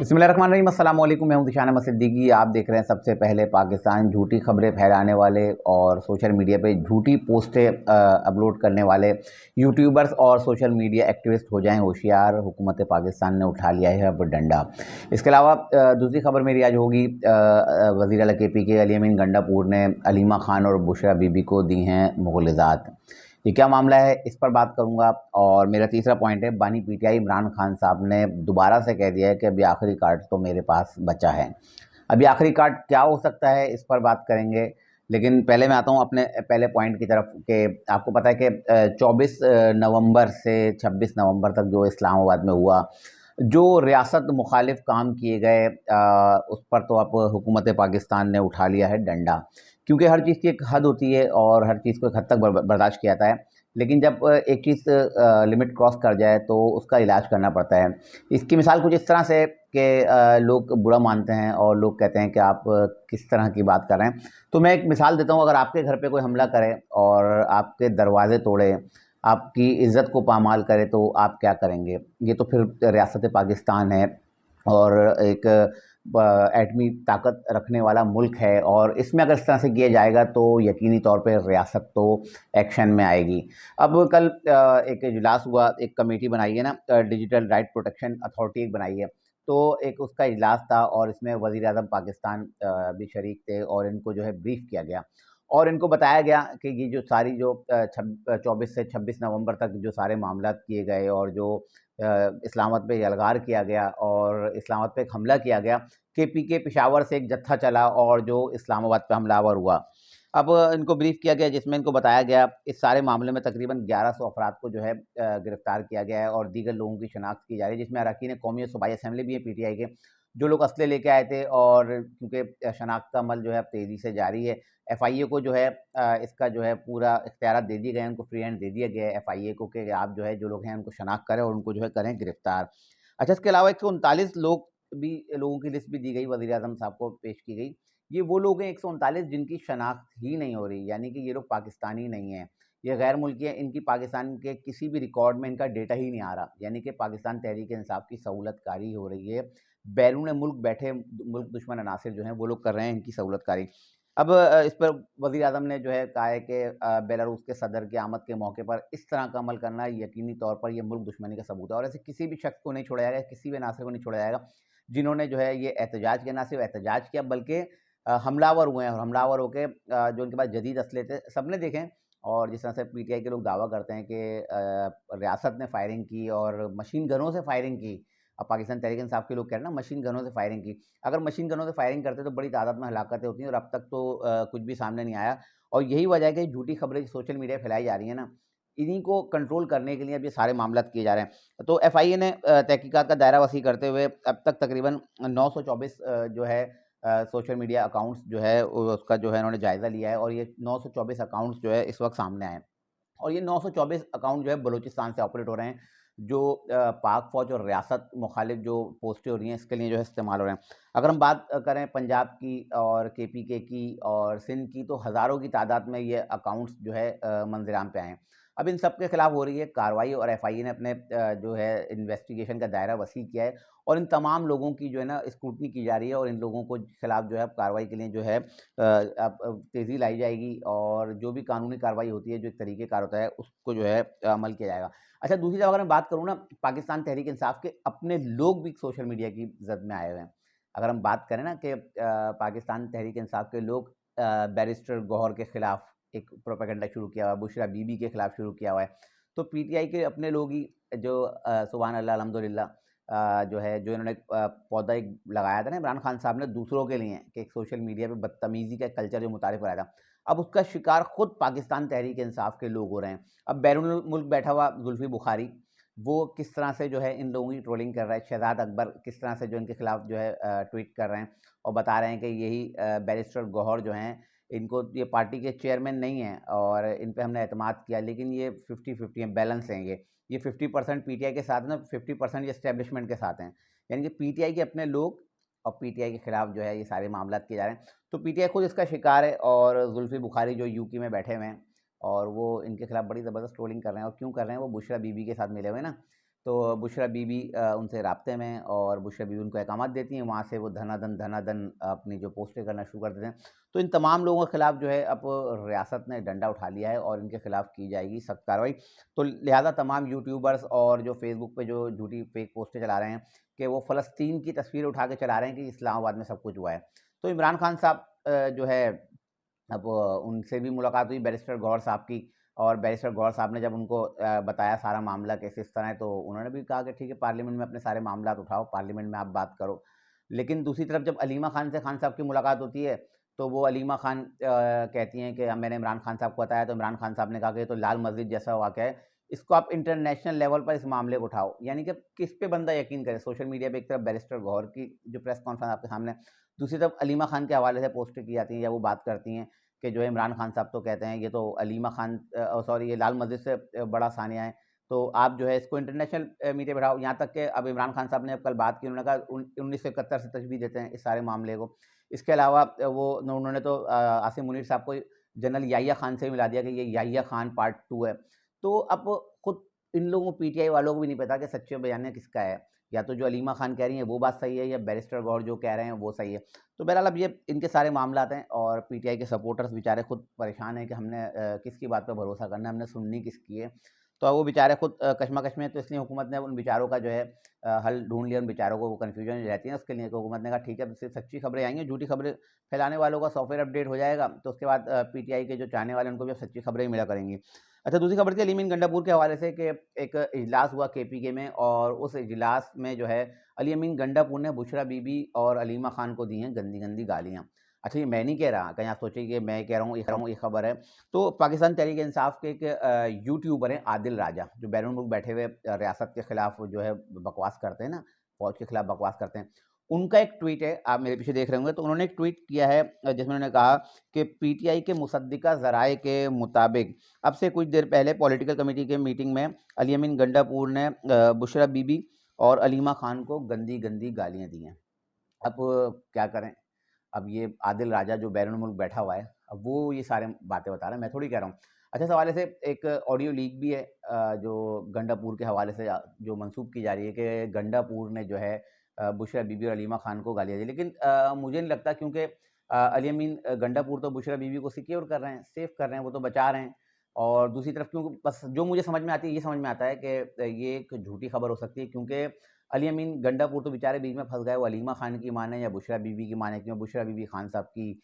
बिस्मिल्लाहिर्रहमानिर्रहीम, अस्सलाम वालेकुम। मैं हूं दिशान अहमद सिद्दीकी। आप देख रहे हैं सबसे पहले पाकिस्तान। झूठी खबरें फैलाने वाले और सोशल मीडिया पे झूठी पोस्टें अपलोड करने वाले यूट्यूबर्स और सोशल मीडिया एक्टिविस्ट हो जाएं होशियार। हुकूमत पाकिस्तान ने उठा लिया है अब डंडा। इसके अलावा दूसरी खबर मेरी आज होगी, वज़ीर आला KP के अली अमीन गंडापुर ने अलीमा खान और बुशरा बीबी को दी हैं मुग़ल्लज़ात। ये क्या मामला है, इस पर बात करूंगा। और मेरा तीसरा पॉइंट है, बानी PTI इमरान खान साहब ने दोबारा से कह दिया है कि अभी आखिरी कार्ड तो मेरे पास बचा है। अभी आखिरी कार्ड क्या हो सकता है, इस पर बात करेंगे। लेकिन पहले मैं आता हूं अपने पहले पॉइंट की तरफ कि आपको पता है कि 24 नवंबर से 26 नवंबर तक जो इस्लामाबाद में हुआ, जो रियासत मुखालिफ काम किए गए, उस पर तो अब हुकूमत पाकिस्तान ने उठा लिया है डंडा। क्योंकि हर चीज़ की एक हद होती है और हर चीज़ को एक हद तक बर्दाश्त किया जाता है। लेकिन जब एक चीज़ लिमिट क्रॉस कर जाए तो उसका इलाज करना पड़ता है। इसकी मिसाल कुछ इस तरह से कि लोग बुरा मानते हैं और लोग कहते हैं कि आप किस तरह की बात कर रहे हैं। तो मैं एक मिसाल देता हूँ, अगर आपके घर पे कोई हमला करे और आपके दरवाजे तोड़े, आपकी इज़्ज़त को पामाल करे, तो आप क्या करेंगे? ये तो फिर रियासत पाकिस्तान है और एक एटमी ताकत रखने वाला मुल्क है, और इसमें अगर इस तरह से किया जाएगा तो यकीनी तौर पे रियासत तो एक्शन में आएगी। अब कल एक इजलास हुआ, एक कमेटी बनाई है ना, डिजिटल राइट प्रोटेक्शन अथॉरिटी एक बनाई है। तो एक उसका इजलास था और इसमें वज़ीर आज़म पाकिस्तान भी शरीक थे और इनको जो है ब्रीफ किया गया और इनको बताया गया कि ये जो सारी जो 24 से 26 नवंबर तक जो सारे मामलात किए गए और जो इस्लामाबाद पे यलगार किया गया और इस्लामाबाद पे एक हमला किया गया, KP के पेशावर से एक जत्था चला और जो इस्लामाबाद पे हमलावर हुआ। अब इनको ब्रीफ किया गया जिसमें इनको बताया गया इस सारे मामले में तकरीबन 1100 अफराद को जो है गिरफ्तार किया गया है और दीगर लोगों की शनाख्त की जा रही है, जिसमें अरकान कौमी और सूबाई असम्बली भी है PTI के, जो लोग असले लेके आए थे। और क्योंकि शनाख्त का अमल जो है अब तेज़ी से जारी है, FIA को जो है इसका जो है पूरा इख्तियारात दे दिए गए हैं, उनको फ्री हैंड दे दिया गया है FIA को कि आप जो है जो लोग हैं उनको शनाख्त करें और उनको जो है करें गिरफ्तार। अच्छा, इसके अलावा 139 लोगों की लिस्ट भी दी गई, वज़ीर आज़म साहब को पेश की गई। ये वो लोग हैं 139 जिनकी शनाख्त ही नहीं हो रही, यानी कि ये लोग पाकिस्तानी नहीं हैं, ये गैर मुल्की हैं। इनकी पाकिस्तान के किसी भी रिकॉर्ड में इनका डेटा ही नहीं आ रहा, यानी कि पाकिस्तान तहरीक इंसाफ की सहूलतकारी हो रही है। बैरून मुल्क बैठे मुल्क दुश्मन अनासिर जो हैं वो लोग कर रहे हैं इनकी सहूलतकारी। अब इस पर वज़ीर आज़म ने जो है कहा है कि बेलारूस के सदर की आमद के मौके पर इस तरह का अमल करना यकीनी तौर पर यह मुल्क दुश्मनी का सबूत है और ऐसे किसी भी शख्स को नहीं छोड़ा जाएगा, किसी भी अनासर को नहीं छोड़ा जाएगा जिन्होंने जो है ये एहतजाज किया, ना सिर्फ एहतजाज किया बल्कि हमलावर हुए हैं। और हमलावर होके जो उनके पास जदीद असले थे सबने देखे। और जिस तरह से PTI के लोग दावा करते हैं कि रियासत ने फायरिंग की और मशीन गनों से फायरिंग की। अब पाकिस्तान तहरीक इंसाफ के लोग कह रहे हैं ना मशीन गनों से फायरिंग की। अगर मशीन गनों से फायरिंग करते तो बड़ी तादाद में हलाकतें होती हैं और अब तक तो कुछ भी सामने नहीं आया। और यही वजह है कि झूठी खबरें सोशल मीडिया फैलाई जा रही हैं ना, इन्हीं को कंट्रोल करने के लिए अब ये सारे मामलात किए जा रहे हैं। तो FIA ने तहकीकात का दायरा वसी करते हुए अब तक तकरीबन 924 जो है सोशल मीडिया अकाउंट्स जो है उसका जो है उन्होंने जायज़ा लिया है और ये 924 अकाउंट्स जो है इस वक्त सामने आए हैं। और ये 924 अकाउंट जो है बलूचिस्तान से ऑपरेट हो रहे हैं, जो पाक फ़ौज और रियासत मुखालिफ जो पोस्टें हो रही हैं इसके लिए जो है इस्तेमाल हो रहे हैं। अगर हम बात करें पंजाब की और KPK की और सिंध की, तो हज़ारों की तादाद में ये अकाउंट्स जो है मंज़िल-आम पे आए हैं। अब इन सब के खिलाफ हो रही है कार्रवाई और FIA ने अपने जो है इन्वेस्टिगेशन का दायरा वसी किया है और इन तमाम लोगों की जो है ना स्क्रूटनी की जा रही है और इन लोगों को खिलाफ जो है अब कार्रवाई के लिए जो है अब तेज़ी लाई जाएगी और जो भी कानूनी कार्रवाई होती है, जो एक तरीक़ेकार होता है, उसको जो है अमल किया जाएगा। अच्छा, दूसरी तरफ अगर मैं बात करूँ ना, पाकिस्तान तहरीक इंसाफ के अपने लोग भी सोशल मीडिया की ज़द में आए हुए हैं। अगर हम बात करें ना कि पाकिस्तान तहरीक इंसाफ के लोग बैरिस्टर गौहर के खिलाफ एक प्रोपेगेंडा शुरू किया हुआ है, बुशरा बीबी के खिलाफ शुरू किया हुआ है। तो PTI के अपने लोग ही जो सुभान अल्लाह अल्हम्दुलिल्लाह जो है जो इन्होंने पौधा एक लगाया था ना इमरान खान साहब ने दूसरों के लिए कि एक सोशल मीडिया पे बदतमीज़ी का कल्चर जो मुतारिफ कराया था, अब उसका शिकार खुद पाकिस्तान तहरीक इंसाफ के लोग हो रहे हैं। अब बैरून मुल्क बैठा हुआ जुल्फ़ी बुखारी, वो किस तरह से जो है इन लोगों की ट्रोलिंग कर रहा है, शहजाद अकबर किस तरह से जो इनके खिलाफ जो है ट्वीट कर रहे हैं और बता रहे हैं कि यही बैरिस्टर गौहर जो हैं, इनको ये पार्टी के चेयरमैन नहीं हैं और इन पे हमने एतमाद किया, लेकिन ये 50-50 हैं, बैलेंस हैं ये 50% PTI के साथ ना, 50% ये एस्टेब्लिशमेंट के साथ हैं। यानी कि PTI के अपने लोग और PTI के खिलाफ जो है ये सारे मामलात किए जा रहे हैं। तो PTI खुद इसका शिकार है और जुल्फ़ी बुखारी जो UP में बैठे हुए हैं और वो इनके खिलाफ बड़ी ज़बरदस्त ट्रोलिंग कर रहे हैं। और क्यों कर रहे हैं, वो बुशरा बीबी के साथ मिले हुए हैं ना, तो बुशरा बीबी उनसे राब्ते में हैं और बुशरा बीबी उनको अहकामात देती हैं, वहाँ से वो धनाधन अपनी जो पोस्टें करना शुरू कर देते हैं। तो इन तमाम लोगों के खिलाफ जो है अब रियासत ने डंडा उठा लिया है और इनके खिलाफ की जाएगी सख्त कार्रवाई। तो लिहाजा तमाम यूट्यूबर्स और जो फेसबुक पे जो झूठी फेक पोस्टें चला रहे हैं कि वो फ़लस्तीन की तस्वीर उठा के चला रहे हैं कि इस्लामाबाद में सब कुछ हुआ है। तो इमरान खान साहब जो है अब उनसे भी मुलाकात हुई बैरिस्टर गौहर साहब की, और बैरिस्टर गौहर साहब ने जब उनको बताया सारा मामला कैसे इस तरह है, तो उन्होंने भी कहा कि ठीक है, पार्लियामेंट में अपने सारे मामलात उठाओ, पार्लियामेंट में आप बात करो। लेकिन दूसरी तरफ जब अलीमा खान से खान साहब की मुलाकात होती है, तो वो अलीमा खान कहती हैं कि मैंने इमरान खान साहब को बताया, तो इमरान खान साहब ने कहा कि ये तो लाल मस्जिद जैसा वाक़या है, इसको आप इंटरनेशनल लेवल पर इस मामले को उठाओ। यानी कि अब किस पे बंदा यकीन करे? सोशल मीडिया पे एक तरफ बैरिस्टर गौहर की जो प्रेस कॉन्फ्रेंस आपके सामने, दूसरी तरफ अलीमा खान के हवाले से पोस्टें की जाती हैं या वो बात करती हैं कि जो है इमरान खान साहब तो कहते हैं ये तो अलीमा खान सॉरी ये लाल मस्जिद से बड़ा सानिया है, तो आप जो है इसको इंटरनेशनल मीडिया बढ़ाओ। यहाँ तक कि अब इमरान खान साहब ने अब कल बात की, उन्होंने कहा 1971 से तशबीह देते हैं इस सारे मामले को। इसके अलावा उन्होंने तो आसिम मुनीर साहब को जनरल याहिया खान से भी मिला दिया कि ये याहिया खान पार्ट 2 है। तो अब खुद इन लोगों पीटीआई वालों को भी नहीं पता कि सच्चे बयान किसका है, या तो जो अलीमा खान कह रही हैं वो बात सही है या बैरिस्टर गौहर जो कह रहे हैं वो सही है। तो बहरहाल अब ये इनके सारे मामलात हैं और पीटीआई के सपोर्टर्स बेचारे खुद परेशान हैं कि हमने किसकी बात पे भरोसा करना है, हमने सुननी किसकी है। तो वो बेचारे खुद कशमकश में हैं, तो इसलिए हुकूमत ने उन बेचारों का जो है हल ढूँढ लिया। उन बेचारों को वो कन्फ्यूजन रहती है, उसके लिए तो हुकूमत ने कहा ठीक है, अब सिर्फ सच्ची खबरें आएँगी, झूठी खबरें फैलाने वालों का सॉफ्टवेयर अपडेट हो जाएगा, तो उसके बाद पीटीआई के जो चाहने वाले हैं उनको भी अब सच्ची खबरें ही मिला करेंगी। अच्छा, दूसरी खबर थी अली अमीन गंडापुर के हवाले से कि एक इजलास हुआ केपीके में, और उस इजलास में जो है अली अमीन गंडापुर ने बुशरा बीबी और अलीमा खान को दी हैं गंदी-गंदी गालियाँ। अच्छा, ये मैं नहीं कह रहा, कहीं आप सोचिए कि मैं कह रहा हूँ, ये खबर है। तो पाकिस्तान तहरीक-ए-इंसाफ के एक यूट्यूबर हैं आदिल राजा, जो बैरून मुल्क बैठे हुए रियासत के खिलाफ जो है बकवास करते हैं ना, फ़ौज के खिलाफ बकवास करते हैं। उनका एक ट्वीट है, आप मेरे पीछे देख रहे होंगे, तो उन्होंने एक ट्वीट किया है जिसमें उन्होंने कहा कि पीटीआई के मुसद्दिका ज़राए के मुताबिक अब से कुछ देर पहले पॉलिटिकल कमेटी के मीटिंग में अली अमीन गंडापुर ने बुशरा बीबी और अलीमा खान को गंदी-गंदी गालियाँ दी हैं। अब क्या करें? अब ये आदिल राजा जो बैरून मुल्क बैठा हुआ है, अब वो ये सारे बातें बता रहा है, मैं थोड़ी कह रहा हूँ। अच्छा, इस हवाले से एक ऑडियो लीक भी है जो गंडापुर के हवाले से जो मंसूब की जा रही है कि गंडापुर ने जो है बुशरा बीबी और अलीमा खान को गालियाँ दी। लेकिन मुझे नहीं लगता, क्योंकि अली अमीन गंडापुर तो बुशरा बीबी को सिक्योर कर रहे हैं, सेफ कर रहे हैं, वो तो बचा रहे हैं। और दूसरी तरफ क्योंकि बस जो मुझे समझ में आती है, ये समझ में आता है कि ये एक झूठी खबर हो सकती है, क्योंकि अली अमीन गंडापुर तो बेचारे बीच में फँस गए, वो अलीमा खान की माने या बुशरा बीबी की माने, क्यों बुशरा बीबी खान साहब की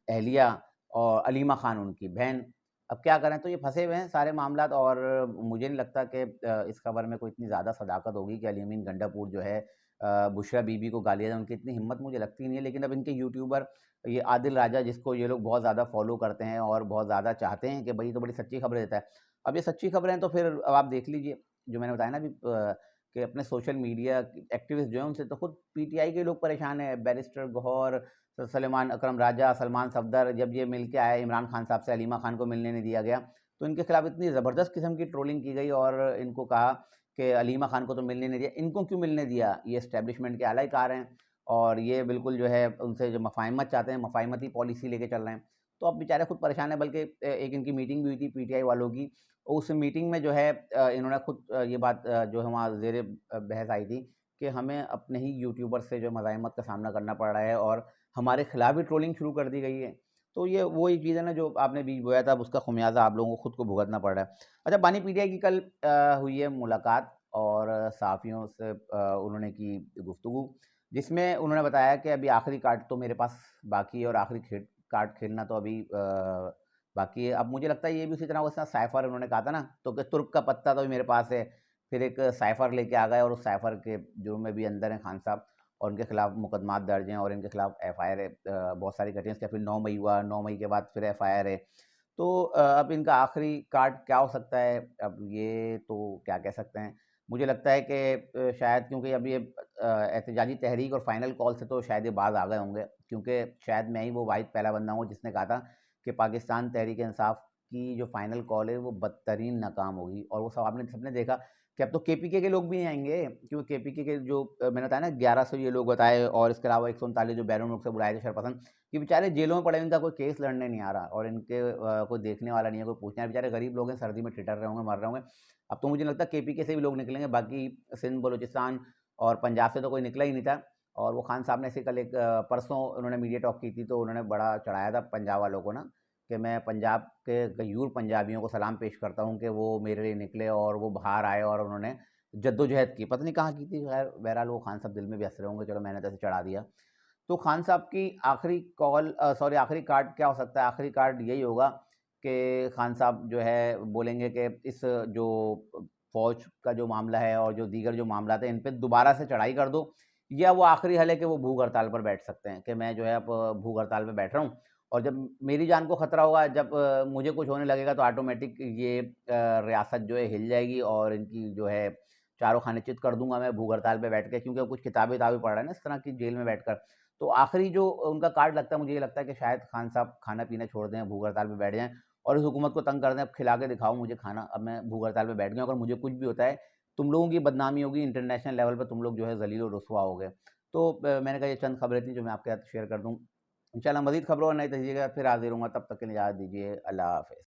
अहलिया और अलीमा खान उनकी बहन। अब क्या करें, तो ये फँसे हुए हैं सारे मामलात, और मुझे नहीं लगता कि इस खबर में कोई इतनी ज़्यादा सदाकत होगी कि अली अमीन गंडापुर जो है बुशरा बीबी को गालियाँ दें, उनकी इतनी हिम्मत मुझे लगती नहीं है। लेकिन अब इनके यूट्यूबर ये आदिल राजा, जिसको ये लोग बहुत ज़्यादा फ़ॉलो करते हैं और बहुत ज़्यादा चाहते हैं कि भई ये तो बड़ी सच्ची खबरें देता है। अब ये सच्ची खबरें हैं तो फिर अब आप देख लीजिए, जो मैंने बताया ना अभी कि अपने सोशल मीडिया एक्टिविस्ट जो हैं उनसे तो खुद पीटीआई के लोग परेशान हैं। बैरिस्टर गौहर, सलेमान अकरम राजा, सलमान सफदर, जब ये मिल के आए इमरान खान साहब से, अलीमा खान को मिलने नहीं दिया गया, तो इनके खिलाफ इतनी ज़बरदस्त किस्म की ट्रोलिंग की गई और इनको कहा कि अलीमा खान को तो मिलने नहीं दिया। इनको क्यों मिलने दिया? ये एस्टेब्लिशमेंट के आला कार हैं और ये बिल्कुल जो है उनसे जो मफ़ाहमत चाहते हैं, मफ़ाहमती पॉलिसी लेके चल रहे हैं। तो अब बेचारे खुद परेशान हैं। बल्कि एक इनकी मीटिंग भी हुई थी पीटीआई वालों की। उस मीटिंग में जो है इन्होंने खुद ये बात जो है वहाँ ज़ेरे बहस आई थी कि हमें अपने ही यूट्यूबर से जो मज़ाहमत का सामना करना पड़ रहा है और हमारे खिलाफ भी ट्रोलिंग शुरू कर दी गई है। तो ये वही चीज़ है ना, जो आपने बीज बोया था, अब उसका ख़मियाज़ा आप लोगों को खुद को भुगतना पड़ रहा है। अच्छा, बानी पीटीआई की कल हुई है मुलाकात और सहाफ़ियों से उन्होंने की गुफ्तगू, जिसमें उन्होंने बताया कि अभी आखिरी कार्ड तो मेरे पास बाकी है और आखिरी कार्ड खेलना तो अभी बाकी है। अब मुझे लगता है ये भी उसी तरह उस साइफ़र उन्होंने कहा था ना, तो कि तुर्क का पत्ता तो अभी मेरे पास है। फिर एक साइफ़र लेके आ गए और उस साइफ़र के जुर्म में भी अंदर हैं खान साहब, और उनके खिलाफ मुकदमात दर्ज हैं और इनके खिलाफ एफआईआर है। बहुत सारी घटनाएँ, इसके फिर 9 मई हुआ, 9 मई के बाद फिर एफआईआर है। तो अब इनका आखिरी कार्ड क्या हो सकता है? अब ये तो क्या कह सकते हैं। मुझे लगता है कि शायद क्योंकि अब ये एहतजाजी तहरीक और फाइनल कॉल से तो शायद ये बाज़ आ गए होंगे, क्योंकि शायद मैं ही वो वाहिद पहला बंदा हूँ जिसने कहा था कि पाकिस्तान तहरीक इंसाफ की जो फाइनल कॉल है वो बदतरीन नाकाम होगी, और वो सब आपने सबने देखा कि अब तो केपीके के लोग भी नहीं आएँगे, क्योंकि केपीके के जो मैंने बताया ना 1100 ये लोग बताए, और इसके अलावा 139 जो बैरून मुल्क से बुलाए थे शरपसंद, ये बेचारे जेलों में पड़े हैं, इनका कोई केस लड़ने नहीं आ रहा, और इनके कोई देखने वाला नहीं है, कोई पूछने, बेचारे गरीब लोग हैं, सर्दी में ठिठुर रहे होंगे, मर रहे होंगे। अब तो मुझे लगता है केपीके से भी लोग निकलेंगे, बाकी सिंध, बलूचिस्तान और पंजाब से तो कोई निकला ही नहीं था। और वो खान साहब ने ऐसे कल एक परसों उन्होंने मीडिया टॉक की थी, तो उन्होंने बड़ा चढ़ाया था पंजाब वालों को ना, कि मैं पंजाब के गयूर पंजाबियों को सलाम पेश करता हूँ कि वो मेरे लिए निकले और वो बाहर आए और उन्होंने जद्दोजहद की, पता नहीं कहाँ की थी, खैर बहरहाल वो खान साहब दिल में भी हंस रहे होंगे, चलो मैंने तो ऐसे चढ़ा दिया। तो खान साहब की आखिरी कॉल, सॉरी, आखिरी कार्ड क्या हो सकता है? आखिरी कार्ड यही होगा कि खान साहब जो है बोलेंगे कि इस जो फौज का जो मामला है और जो दीगर जो मामला थे, इन पे दोबारा से चढ़ाई कर दो, या वो आखिरी हल है कि वो भूख हड़ताल पर बैठ सकते हैं, कि मैं जो है अब भूख हड़ताल पे बैठ रहा हूँ, और जब मेरी जान को खतरा होगा, जब मुझे कुछ होने लगेगा, तो ऑटोमेटिक ये रियासत जो है हिल जाएगी, और इनकी जो है चारों खाने चित कर दूंगा मैं भूख हड़ताल पे बैठ के, क्योंकि वो कुछ किताबें पढ़ रहा है ना इस तरह की जेल में बैठकर। तो आखिरी जो उनका कार्ड लगता है, मुझे ये लगता है कि शायद खान साहब खाना पीना छोड़ दें, भूख हड़ताल पे बैठ जाएं, और इस हुकूमत को तंग कर दें, अब खिला के दिखाओ मुझे खाना, अब मैं भूख हड़ताल पे बैठ गया, अगर मुझे कुछ भी होता है, तुम लोगों की बदनामी होगी, इंटरनेशनल लेवल पर तुम लोग जो है जलील और रुसवा हो गए। तो मैंने कहा ये चंद खबरें थी जो मैं आपके साथ शेयर कर दूँ। इंशाल्लाह मज़ीद खबरों और नई तज़्ज़िए के साथ फिर हाज़िर होऊँगा, तब तक के लिए इजाज़त दीजिए। अल्लाह हाफ़िज़।